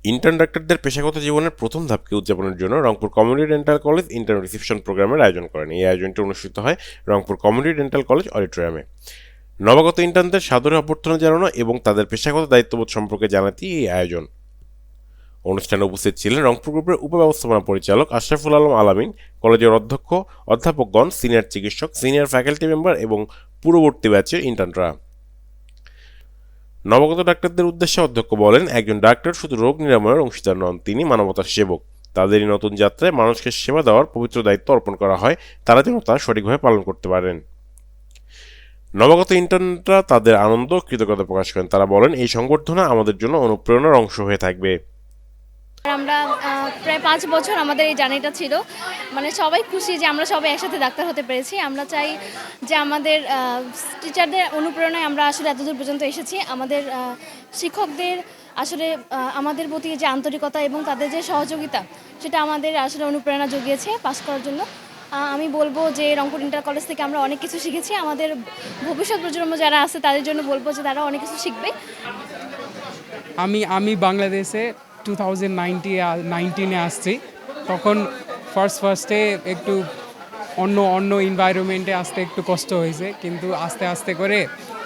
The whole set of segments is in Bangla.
ইন্টার্ন ডাক্তারদের পেশাগত জীবনের প্রথম ধাপকে উদযাপনের জন্য Rangpur community dental college intern reception প্রোগ্রামের আয়োজন করেন। এই আয়োজনটি অনুষ্ঠিত হয় রংপুর কমিউনিটি ডেন্টাল কলেজ অডিটোরিয়ামে। নবাগত ইন্টার্নদের সাদরে অভ্যর্থনা জানানো এবং তাদের পেশাগত দায়িত্ববোধ সম্পর্কে জানাতেই এই আয়োজন। অনুষ্ঠানে উপস্থিত ছিলেন রংপুর গ্রুপের উপব্যবস্থাপনা পরিচালক আশরাফুল আলম আলামিন, কলেজের অধ্যক্ষ, অধ্যাপকগণ, সিনিয়র চিকিৎসক, সিনিয়র ফ্যাকাল্টি মেম্বার এবং পূর্ববর্তী ব্যাচের ইন্টার্নরা। নবাগত ডাক্তারদের উদ্দেশ্যে অধ্যক্ষ বলেন, একজন ডাক্তার শুধু রোগ নিরাময়ের অংশীদার নন, তিনি মানবতার সেবক। তাদেরই নতুন যাত্রায় মানুষকে সেবা দেওয়ার পবিত্র দায়িত্ব অর্পণ করা হয়, তারা যেন তা সঠিকভাবে পালন করতে পারেন। নবাগত ইন্টার্নরা তাদের আনন্দ ও কৃতজ্ঞতা প্রকাশ করেন। তারা বলেন, এই সংবর্ধনা আমাদের জন্য অনুপ্রেরণার অংশ হয়ে থাকবে। আমরা প্রায় ৫ বছর আমাদের এই জার্নিটা ছিল, মানে সবাই খুশি যে আমরা সবাই একসাথে ডাক্তার হতে পেরেছি। আমরা চাই যে আমাদের টিচারদের অনুপ্রেরণায় আমরা আসলে এতদূর পর্যন্ত এসেছি। আমাদের শিক্ষকদের আসলে আমাদের প্রতি যে আন্তরিকতা এবং তাদের যে সহযোগিতা, সেটা আমাদের আসলে অনুপ্রেরণা জুগিয়েছে পাস করার জন্য। আমি বলবো যে রংপুর ইন্টার কলেজ থেকে আমরা অনেক কিছু শিখেছি। আমাদের ভবিষ্যৎ প্রজন্ম যারা আছে তাদের জন্য বলবো যে তারা অনেক কিছু শিখবে। আমি বাংলাদেশে 2019 আসছি। তখন ফার্স্টে একটু অন্য এনভায়রনমেন্টে আসতে একটু কষ্ট হয়েছে, কিন্তু আস্তে আস্তে করে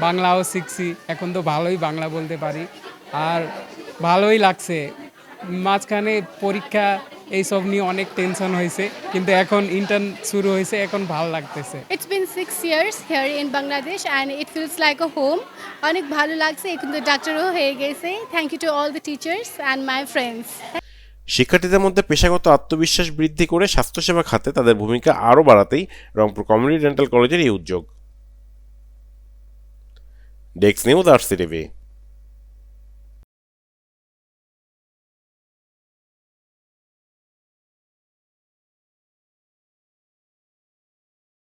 বাংলাও শিখছি। এখন তো ভালোই বাংলা বলতে পারি, আর ভালোই লাগছে। মাঝখানে পরীক্ষা এইসব নিয়ে অনেক টেনশন হয়েছে, কিন্তু এখন ইন্টার্ন শুরু হয়েছে, এখন ভালো লাগতেছে। It's been 6 years here in Bangladesh and it feels like a home. অনেক ভালো লাগছে, এখন তো ডাক্তারও হয়ে গেছে। Thank you to all the teachers and my friends. শিক্ষার্থীদের মধ্যে পেশাগত আত্মবিশ্বাস বৃদ্ধি করে স্বাস্থ্যসেবা খাতে তাদের ভূমিকা আরও বাড়াতেই রংপুর কমিউনিটি ডেন্টাল কলেজের এই উদ্যোগ। Desk news, RCTV.